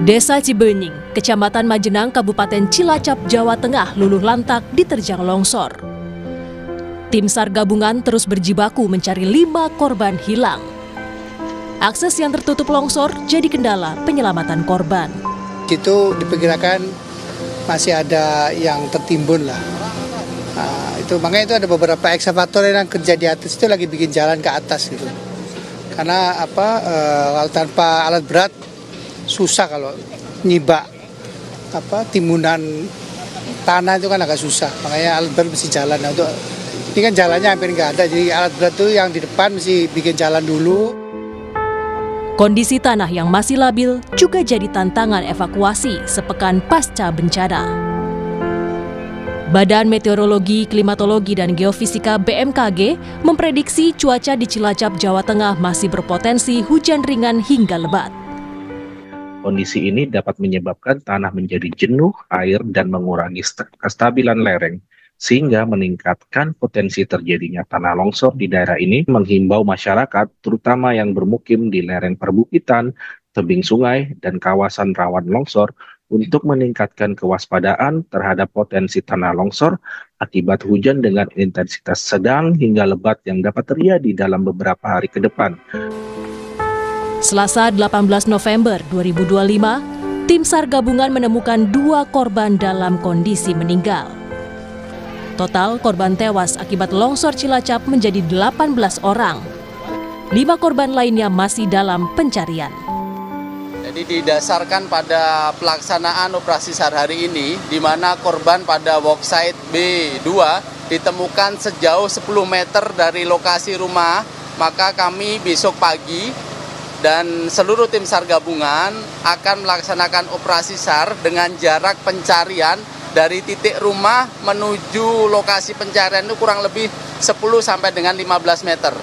Desa Cibenying, Kecamatan Majenang, Kabupaten Cilacap, Jawa Tengah luluh lantak diterjang longsor. Tim SAR gabungan terus berjibaku mencari 5 korban hilang. Akses yang tertutup longsor jadi kendala penyelamatan korban. Itu diperkirakan masih ada yang tertimbun lah. Makanya itu ada beberapa ekskavator yang kerja di atas itu lagi bikin jalan ke atas gitu. Karena kalau tanpa alat berat susah kalau nyibak timunan tanah itu kan agak susah. Makanya alat berat mesti jalan. Nah, ini kan jalannya hampir nggak ada, jadi alat berat itu yang di depan mesti bikin jalan dulu. Kondisi tanah yang masih labil juga jadi tantangan evakuasi sepekan pasca bencana. Badan Meteorologi, Klimatologi, dan Geofisika BMKG memprediksi cuaca di Cilacap, Jawa Tengah masih berpotensi hujan ringan hingga lebat. Kondisi ini dapat menyebabkan tanah menjadi jenuh air dan mengurangi kestabilan lereng, sehingga meningkatkan potensi terjadinya tanah longsor di daerah ini. Menghimbau masyarakat, terutama yang bermukim di lereng perbukitan, tebing sungai, dan kawasan rawan longsor, untuk meningkatkan kewaspadaan terhadap potensi tanah longsor akibat hujan dengan intensitas sedang hingga lebat yang dapat terjadi dalam beberapa hari ke depan. Selasa 18 November 2025, tim SAR gabungan menemukan 2 korban dalam kondisi meninggal. Total korban tewas akibat longsor Cilacap menjadi 18 orang. 5 korban lainnya masih dalam pencarian. Jadi didasarkan pada pelaksanaan operasi SAR hari ini, di mana korban pada worksite B2 ditemukan sejauh 10 meter dari lokasi rumah, maka kami besok pagi dan seluruh tim SAR gabungan akan melaksanakan operasi SAR dengan jarak pencarian dari titik rumah menuju lokasi pencarian itu kurang lebih 10 sampai dengan 15 meter.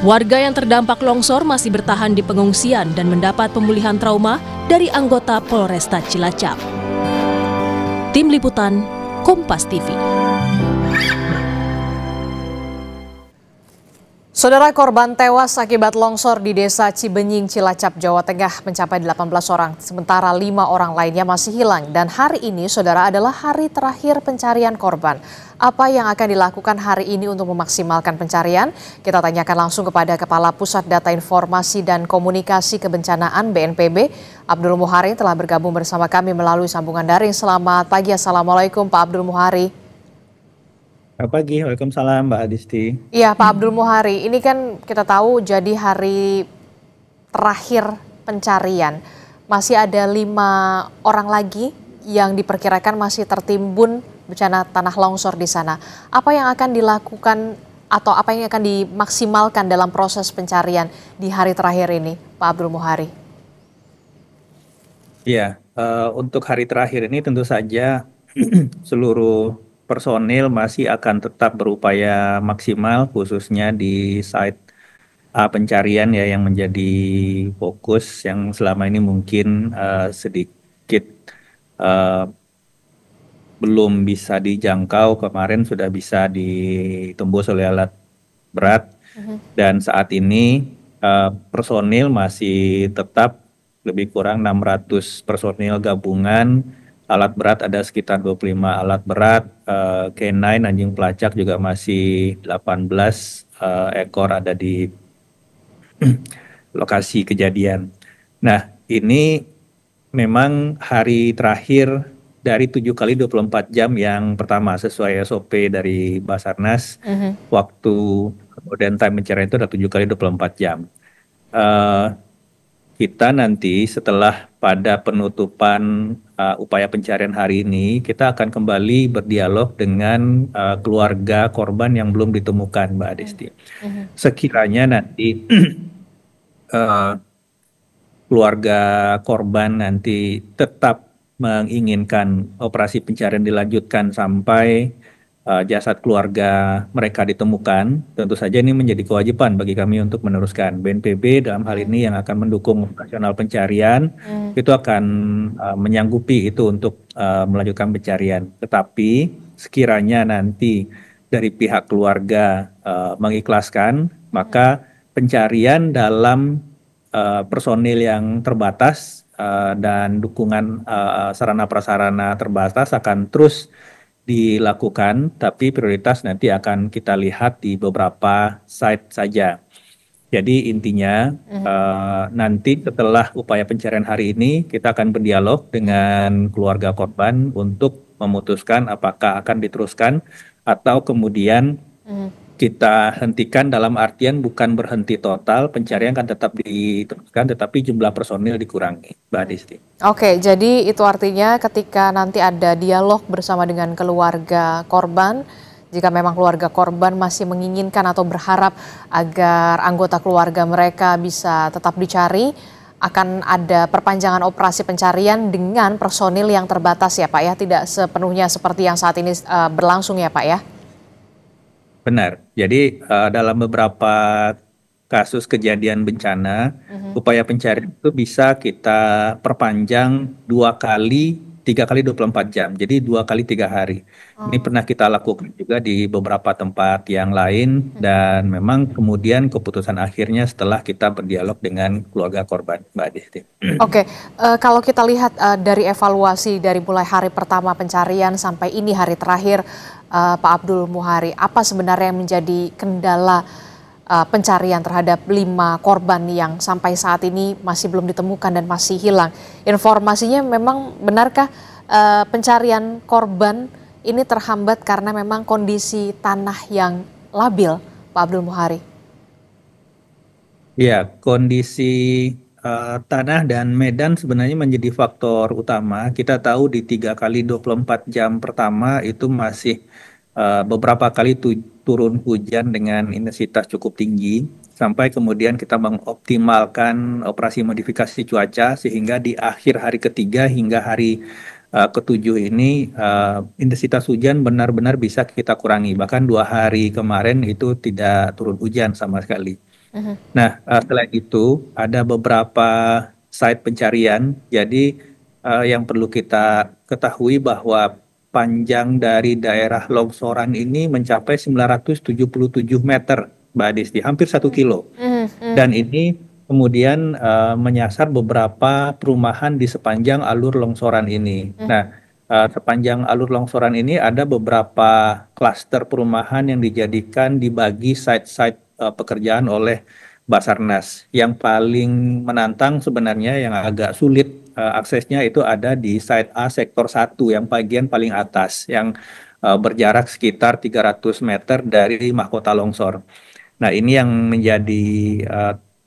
Warga yang terdampak longsor masih bertahan di pengungsian dan mendapat pemulihan trauma dari anggota Polresta Cilacap. Tim Liputan, Kompas TV. Saudara, korban tewas akibat longsor di Desa Cibenying, Cilacap, Jawa Tengah mencapai 18 orang, sementara 5 orang lainnya masih hilang. Dan hari ini, saudara, adalah hari terakhir pencarian korban. Apa yang akan dilakukan hari ini untuk memaksimalkan pencarian? Kita tanyakan langsung kepada Kepala Pusat Data Informasi dan Komunikasi Kebencanaan BNPB, Abdul Muhari, telah bergabung bersama kami melalui sambungan daring. Selamat pagi, Assalamualaikum Pak Abdul Muhari. Selamat pagi, Waalaikumsalam Mbak Adisti. Iya Pak Abdul Muhari, ini kan kita tahu jadi hari terakhir pencarian. Masih ada 5 orang lagi yang diperkirakan masih tertimbun bencana tanah longsor di sana. Apa yang akan dilakukan atau apa yang akan dimaksimalkan dalam proses pencarian di hari terakhir ini, Pak Abdul Muhari? Iya, untuk hari terakhir ini tentu saja seluruh personil masih akan tetap berupaya maksimal, khususnya di site pencarian ya, yang menjadi fokus yang selama ini mungkin sedikit belum bisa dijangkau. Kemarin sudah bisa ditembus oleh alat berat, dan saat ini personil masih tetap lebih kurang 600 personil gabungan. Alat berat ada sekitar 25 alat berat, K9 anjing pelacak juga masih 18 ekor ada di lokasi kejadian. Nah, ini memang hari terakhir dari 7 kali 24 jam yang pertama sesuai SOP dari Basarnas. Waktu kemudian time pencarian itu ada 7 kali 24 jam. Kita nanti setelah pada penutupan upaya pencarian hari ini, kita akan kembali berdialog dengan keluarga korban yang belum ditemukan, Mbak Adisti. Sekiranya nanti keluarga korban nanti tetap menginginkan operasi pencarian dilanjutkan sampai jasad keluarga mereka ditemukan, tentu saja ini menjadi kewajiban bagi kami untuk meneruskan. BNPB dalam hal ini yang akan mendukung operasional pencarian itu akan menyanggupi itu untuk melanjutkan pencarian. Tetapi sekiranya nanti dari pihak keluarga mengikhlaskan, maka pencarian dalam personil yang terbatas dan dukungan sarana prasarana terbatas akan terus dilakukan, tapi prioritas nanti akan kita lihat di beberapa site saja. Jadi intinya nanti setelah upaya pencarian hari ini kita akan berdialog dengan keluarga korban untuk memutuskan apakah akan diteruskan atau kemudian kita hentikan, dalam artian bukan berhenti total, pencarian kan tetap diteruskan tetapi jumlah personil dikurangi, Mbak Disti. Oke, jadi itu artinya ketika nanti ada dialog bersama dengan keluarga korban, jika memang keluarga korban masih menginginkan atau berharap agar anggota keluarga mereka bisa tetap dicari, akan ada perpanjangan operasi pencarian dengan personil yang terbatas ya Pak ya, tidak sepenuhnya seperti yang saat ini berlangsung ya Pak ya? Benar, jadi dalam beberapa kasus kejadian bencana, upaya pencarian itu bisa kita perpanjang 3 kali 24 jam, jadi 2 kali 3 hari. Ini pernah kita lakukan juga di beberapa tempat yang lain, dan memang kemudian keputusan akhirnya setelah kita berdialog dengan keluarga korban, Mbak Disti. Oke, kalau kita lihat dari evaluasi dari mulai hari pertama pencarian sampai ini hari terakhir, Pak Abdul Muhari, apa sebenarnya yang menjadi kendala pencarian terhadap 5 korban yang sampai saat ini masih belum ditemukan dan masih hilang? Informasinya memang benarkah pencarian korban ini terhambat karena memang kondisi tanah yang labil, Pak Abdul Muhari? Ya, kondisi tanah dan medan sebenarnya menjadi faktor utama. Kita tahu di 3 kali 24 jam pertama itu masih beberapa kali turun hujan dengan intensitas cukup tinggi, sampai kemudian kita mengoptimalkan operasi modifikasi cuaca sehingga di akhir hari ketiga hingga hari ketujuh ini intensitas hujan benar-benar bisa kita kurangi. Bahkan 2 hari kemarin itu tidak turun hujan sama sekali. Nah, selain itu ada beberapa site pencarian. Jadi yang perlu kita ketahui bahwa panjang dari daerah longsoran ini mencapai 977 meter, Mbak Disti, hampir 1 kilo. Dan ini kemudian menyasar beberapa perumahan di sepanjang alur longsoran ini. Nah, sepanjang alur longsoran ini ada beberapa klaster perumahan yang dijadikan dibagi site-site pekerjaan oleh Basarnas. Yang paling menantang sebenarnya yang agak sulit aksesnya itu ada di site A sektor 1 yang bagian paling atas yang berjarak sekitar 300 meter dari mahkota longsor. Nah, ini yang menjadi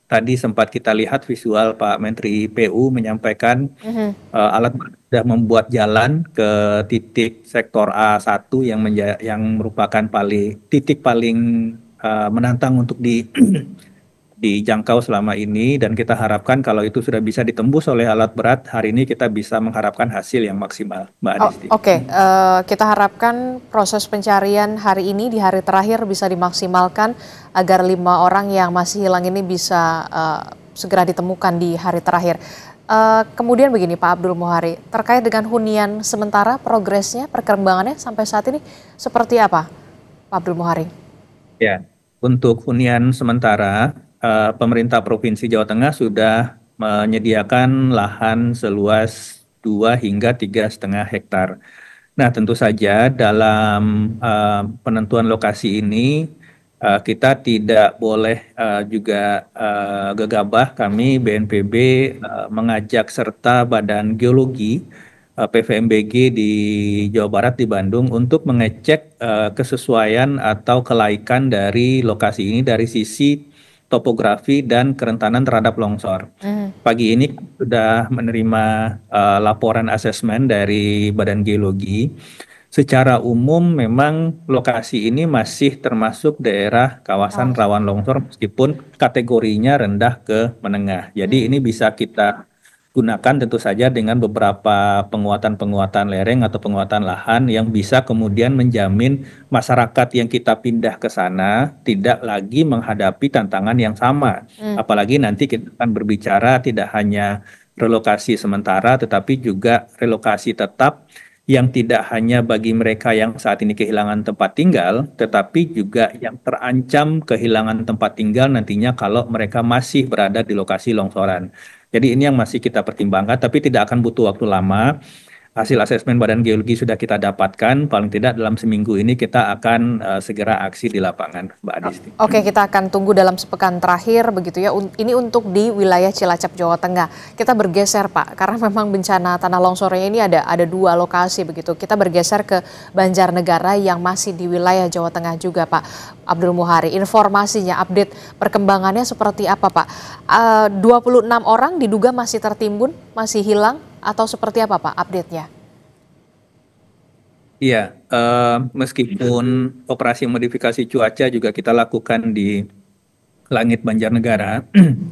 tadi sempat kita lihat visual Pak Menteri PU menyampaikan alat sudah membuat jalan ke titik sektor A1 yang merupakan titik paling menantang untuk dijangkau selama ini, dan kita harapkan kalau itu sudah bisa ditembus oleh alat berat, hari ini kita bisa mengharapkan hasil yang maksimal, Mbak Adisti. Oke, kita harapkan proses pencarian hari ini di hari terakhir bisa dimaksimalkan agar 5 orang yang masih hilang ini bisa segera ditemukan di hari terakhir. Kemudian begini Pak Abdul Muhari, terkait dengan hunian sementara progresnya, perkembangannya sampai saat ini seperti apa, Pak Abdul Muhari? Ya, untuk hunian sementara, pemerintah Provinsi Jawa Tengah sudah menyediakan lahan seluas 2 hingga 3,5 hektar. Nah, tentu saja dalam penentuan lokasi ini kita tidak boleh juga gegabah. Kami BNPB mengajak serta Badan Geologi PVMBG di Jawa Barat di Bandung untuk mengecek kesesuaian atau kelaikan dari lokasi ini dari sisi topografi dan kerentanan terhadap longsor. Pagi ini sudah menerima laporan asesmen dari Badan Geologi. Secara umum memang lokasi ini masih termasuk daerah kawasan rawan longsor meskipun kategorinya rendah ke menengah. Jadi ini bisa kita gunakan tentu saja dengan beberapa penguatan-penguatan lereng atau penguatan lahan yang bisa kemudian menjamin masyarakat yang kita pindah ke sana tidak lagi menghadapi tantangan yang sama. Apalagi nanti kita akan berbicara tidak hanya relokasi sementara tetapi juga relokasi tetap yang tidak hanya bagi mereka yang saat ini kehilangan tempat tinggal, tetapi juga yang terancam kehilangan tempat tinggal nantinya kalau mereka masih berada di lokasi longsoran. Jadi ini yang masih kita pertimbangkan, tapi tidak akan butuh waktu lama. Hasil asesmen Badan Geologi sudah kita dapatkan, paling tidak dalam seminggu ini kita akan segera aksi di lapangan, Mbak Adisti. Oke, kita akan tunggu dalam sepekan terakhir begitu ya. Ini untuk di wilayah Cilacap, Jawa Tengah. Kita bergeser Pak, karena memang bencana tanah longsornya ini ada 2 lokasi begitu. Kita bergeser ke Banjarnegara yang masih di wilayah Jawa Tengah juga Pak Abdul Muhari. Informasinya, update perkembangannya seperti apa Pak? 26 orang diduga masih tertimbun, masih hilang atau seperti apa Pak update-nya? Iya, meskipun operasi modifikasi cuaca juga kita lakukan di langit Banjarnegara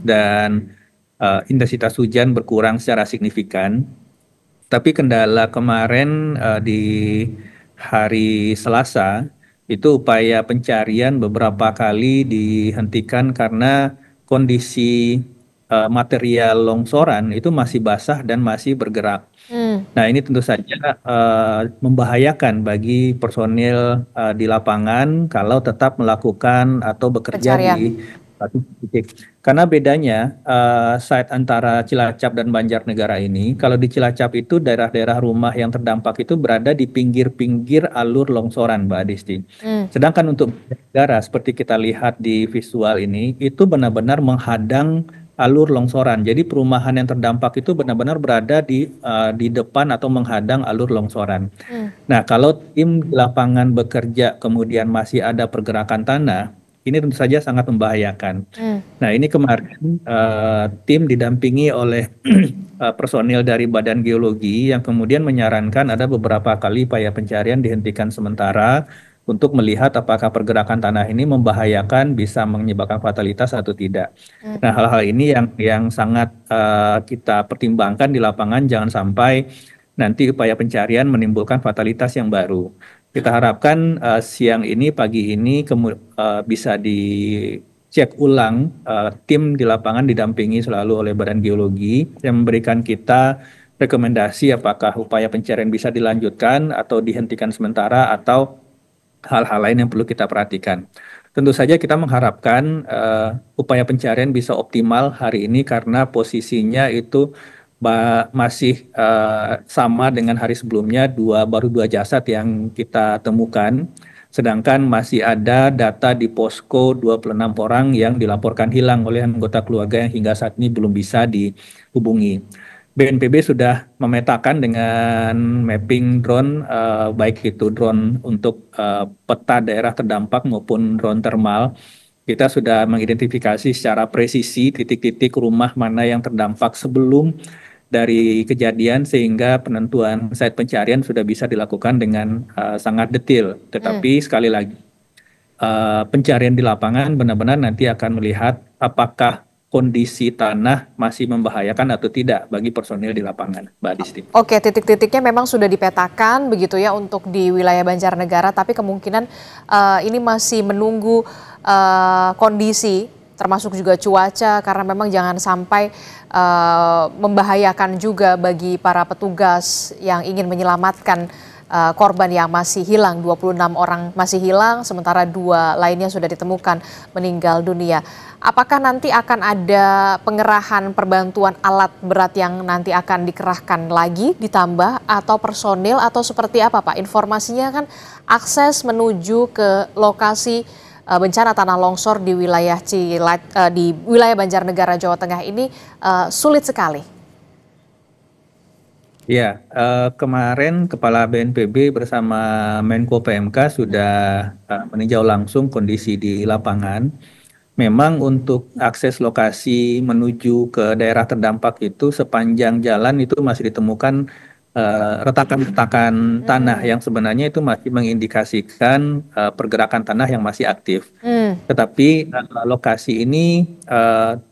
dan intensitas hujan berkurang secara signifikan, tapi kendala kemarin di hari Selasa itu upaya pencarian beberapa kali dihentikan karena kondisi material longsoran itu masih basah dan masih bergerak. Nah, ini tentu saja membahayakan bagi personil di lapangan kalau tetap melakukan atau bekerja Pencarian. di satu titik. Karena bedanya site antara Cilacap dan Banjarnegara ini, kalau di Cilacap itu daerah-daerah rumah yang terdampak itu berada di pinggir-pinggir alur longsoran, Mbak Adisti. Sedangkan untuk Banjarnegara, seperti kita lihat di visual ini, itu benar-benar menghadang alur longsoran. Jadi perumahan yang terdampak itu benar-benar berada di depan atau menghadang alur longsoran. Nah, kalau tim di lapangan bekerja kemudian masih ada pergerakan tanah, ini tentu saja sangat membahayakan. Nah, ini kemarin tim didampingi oleh personil dari Badan Geologi yang kemudian menyarankan ada beberapa kali upaya pencarian dihentikan sementara untuk melihat apakah pergerakan tanah ini membahayakan, bisa menyebabkan fatalitas atau tidak. Nah, hal-hal ini yang sangat kita pertimbangkan di lapangan, jangan sampai nanti upaya pencarian menimbulkan fatalitas yang baru. Kita harapkan siang ini, pagi ini bisa dicek ulang, tim di lapangan didampingi selalu oleh Badan Geologi yang memberikan kita rekomendasi apakah upaya pencarian bisa dilanjutkan atau dihentikan sementara atau hal-hal lain yang perlu kita perhatikan. Tentu saja kita mengharapkan upaya pencarian bisa optimal hari ini karena posisinya itu masih sama dengan hari sebelumnya, baru dua jasad yang kita temukan. Sedangkan masih ada data di posko 26 orang yang dilaporkan hilang oleh anggota keluarga yang hingga saat ini belum bisa dihubungi. BNPB sudah memetakan dengan mapping drone, baik itu drone untuk peta daerah terdampak maupun drone thermal. Kita sudah mengidentifikasi secara presisi titik-titik rumah mana yang terdampak sebelum dari kejadian sehingga penentuan site pencarian sudah bisa dilakukan dengan sangat detail. Tetapi sekali lagi, pencarian di lapangan benar-benar nanti akan melihat apakah kondisi tanah masih membahayakan atau tidak bagi personil di lapangan, Mbak Adisti. Oke, titik-titiknya memang sudah dipetakan begitu ya untuk di wilayah Banjarnegara, tapi kemungkinan ini masih menunggu kondisi termasuk juga cuaca karena memang jangan sampai membahayakan juga bagi para petugas yang ingin menyelamatkan korban yang masih hilang. 26 orang masih hilang, sementara 2 lainnya sudah ditemukan meninggal dunia. Apakah nanti akan ada pengerahan perbantuan alat berat yang nanti akan dikerahkan lagi ditambah atau personil atau seperti apa Pak? Informasinya kan akses menuju ke lokasi bencana tanah longsor di wilayah di wilayah Banjarnegara, Jawa Tengah ini sulit sekali. Ya, kemarin Kepala BNPB bersama Menko PMK sudah meninjau langsung kondisi di lapangan. Memang untuk akses lokasi menuju ke daerah terdampak itu sepanjang jalan itu masih ditemukan retakan-retakan tanah yang sebenarnya itu masih mengindikasikan pergerakan tanah yang masih aktif. Tetapi lokasi ini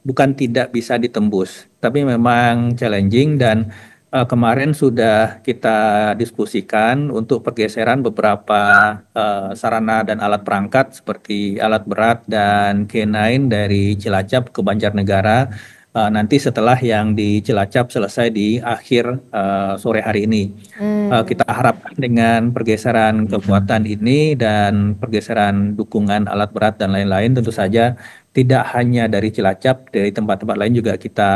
bukan tidak bisa ditembus, tapi memang challenging dan kemarin sudah kita diskusikan untuk pergeseran beberapa sarana dan alat perangkat seperti alat berat dan K9 dari Cilacap ke Banjarnegara nanti setelah yang di Cilacap selesai di akhir sore hari ini. Kita harapkan dengan pergeseran kekuatan ini dan pergeseran dukungan alat berat dan lain-lain tentu saja tidak hanya dari Cilacap, dari tempat-tempat lain juga kita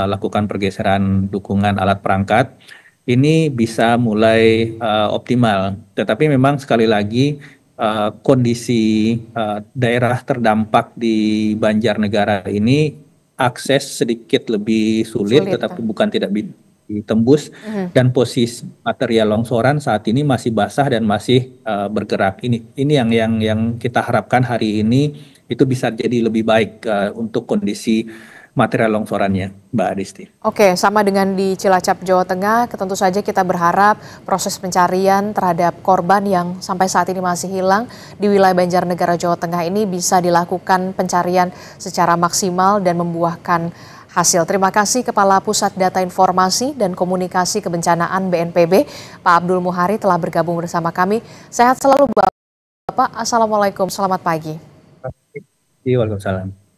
lakukan pergeseran dukungan alat perangkat. Ini bisa mulai optimal. Tetapi memang sekali lagi kondisi daerah terdampak di Banjarnegara ini akses sedikit lebih sulit, tetapi bukan tidak bisa ditembus. Dan posisi material longsoran saat ini masih basah dan masih bergerak. Ini yang kita harapkan hari ini itu bisa jadi lebih baik untuk kondisi material longsorannya, Mbak Adisti. Oke, sama dengan di Cilacap, Jawa Tengah, tentu saja kita berharap proses pencarian terhadap korban yang sampai saat ini masih hilang di wilayah Banjarnegara, Jawa Tengah ini bisa dilakukan pencarian secara maksimal dan membuahkan hasil. Terima kasih Kepala Pusat Data Informasi dan Komunikasi Kebencanaan BNPB, Pak Abdul Muhari telah bergabung bersama kami. Sehat selalu Bapak, Assalamualaikum, selamat pagi. Waalaikumsalam.